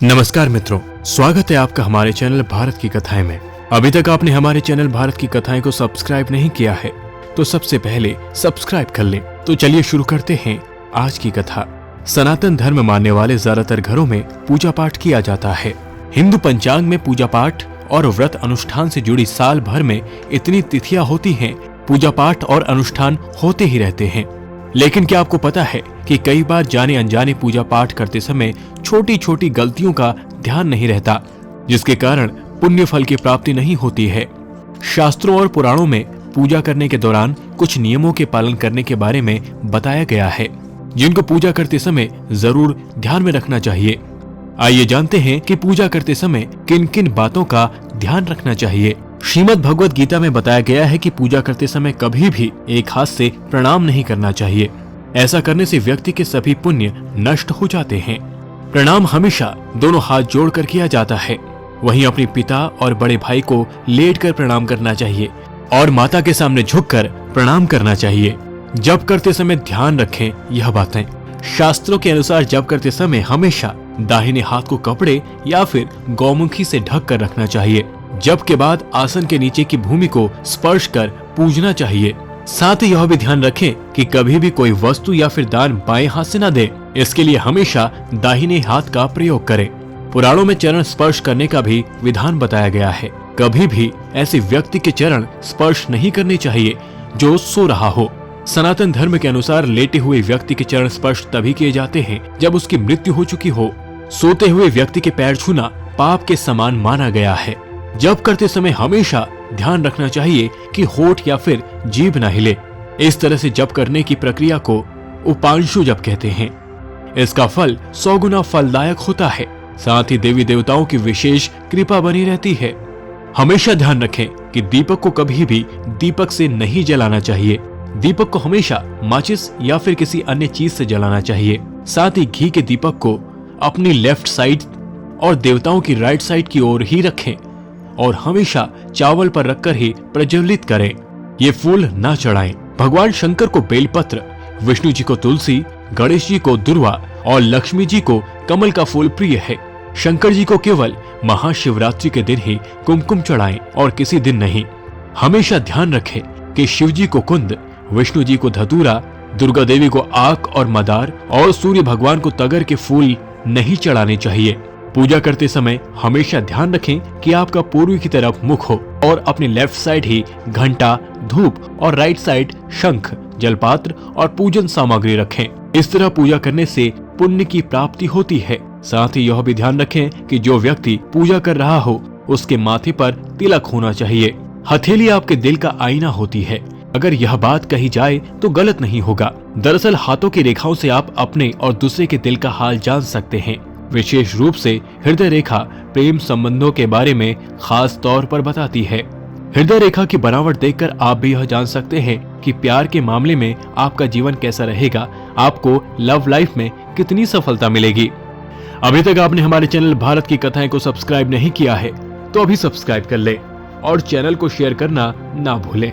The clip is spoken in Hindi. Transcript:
नमस्कार मित्रों, स्वागत है आपका हमारे चैनल भारत की कथाएं में। अभी तक आपने हमारे चैनल भारत की कथाएं को सब्सक्राइब नहीं किया है तो सबसे पहले सब्सक्राइब कर लें। तो चलिए शुरू करते हैं आज की कथा। सनातन धर्म मानने वाले ज्यादातर घरों में पूजा पाठ किया जाता है। हिंदू पंचांग में पूजा पाठ और व्रत अनुष्ठान से जुड़ी साल भर में इतनी तिथियां होती हैं, पूजा पाठ और अनुष्ठान होते ही रहते हैं। लेकिन क्या आपको पता है कि कई बार जाने अनजाने पूजा पाठ करते समय छोटी छोटी गलतियों का ध्यान नहीं रहता, जिसके कारण पुण्य फल की प्राप्ति नहीं होती है। शास्त्रों और पुराणों में पूजा करने के दौरान कुछ नियमों के पालन करने के बारे में बताया गया है, जिनको पूजा करते समय जरूर ध्यान में रखना चाहिए। आइए जानते हैं कि पूजा करते समय किन किन बातों का ध्यान रखना चाहिए। श्रीमद् भगवत गीता में बताया गया है कि पूजा करते समय कभी भी एक हाथ से प्रणाम नहीं करना चाहिए। ऐसा करने से व्यक्ति के सभी पुण्य नष्ट हो जाते हैं। प्रणाम हमेशा दोनों हाथ जोड़कर किया जाता है। वहीं अपने पिता और बड़े भाई को लेटकर प्रणाम करना चाहिए और माता के सामने झुककर प्रणाम करना चाहिए। जप करते समय ध्यान रखें यह बातें। शास्त्रों के अनुसार जप करते समय हमेशा दाहिने हाथ को कपड़े या फिर गौमुखी से ढक कर रखना चाहिए। जप के बाद आसन के नीचे की भूमि को स्पर्श कर पूजना चाहिए। साथ ही यह भी ध्यान रखें कि कभी भी कोई वस्तु या फिर दान बाएं हाथ से न दे। इसके लिए हमेशा दाहिने हाथ का प्रयोग करें। पुराणों में चरण स्पर्श करने का भी विधान बताया गया है। कभी भी ऐसे व्यक्ति के चरण स्पर्श नहीं करने चाहिए जो सो रहा हो। सनातन धर्म के अनुसार लेटे हुए व्यक्ति के चरण स्पर्श तभी किए जाते हैं जब उसकी मृत्यु हो चुकी हो। सोते हुए व्यक्ति के पैर छूना पाप के समान माना गया है। जप करते समय हमेशा ध्यान रखना चाहिए कि होठ या फिर जीभ न हिले। इस तरह से जप करने की प्रक्रिया को उपांशु जप कहते हैं। इसका फल 100 गुना फलदायक होता है। साथ ही देवी देवताओं की विशेष कृपा बनी रहती है। हमेशा ध्यान रखें कि दीपक को कभी भी दीपक से नहीं जलाना चाहिए। दीपक को हमेशा माचिस या फिर किसी अन्य चीज से जलाना चाहिए। साथ ही घी के दीपक को अपनी लेफ्ट साइड और देवताओं की राइट साइड की ओर ही रखें और हमेशा चावल पर रखकर ही प्रज्वलित करें। ये फूल न चढ़ाएं। भगवान शंकर को बेलपत्र, विष्णु जी को तुलसी, गणेश जी को दुर्वा और लक्ष्मी जी को कमल का फूल प्रिय है। शंकर जी को केवल महाशिवरात्रि के दिन ही कुमकुम चढ़ाएं और किसी दिन नहीं। हमेशा ध्यान रखें कि शिव जी को कुंद, विष्णु जी को धतूरा, दुर्गा देवी को आक और मदार और सूर्य भगवान को तगर के फूल नहीं चढ़ाने चाहिए। पूजा करते समय हमेशा ध्यान रखें कि आपका पूर्व की तरफ मुख हो और अपनी लेफ्ट साइड ही घंटा, धूप और राइट साइड शंख, जलपात्र और पूजन सामग्री रखें। इस तरह पूजा करने से पुण्य की प्राप्ति होती है। साथ ही यह भी ध्यान रखें कि जो व्यक्ति पूजा कर रहा हो उसके माथे पर तिलक होना चाहिए। हथेली आपके दिल का आईना होती है। अगर यह बात कही जाए तो गलत नहीं होगा। दरअसल हाथों की रेखाओं से आप अपने और दूसरे के दिल का हाल जान सकते हैं। विशेष रूप से हृदय रेखा प्रेम संबंधों के बारे में खास तौर पर बताती है। हृदय रेखा की बनावट देखकर आप भी यह जान सकते हैं कि प्यार के मामले में आपका जीवन कैसा रहेगा, आपको लव लाइफ में कितनी सफलता मिलेगी। अभी तक आपने हमारे चैनल भारत की कथाएं को सब्सक्राइब नहीं किया है तो अभी सब्सक्राइब कर ले और चैनल को शेयर करना ना भूलें।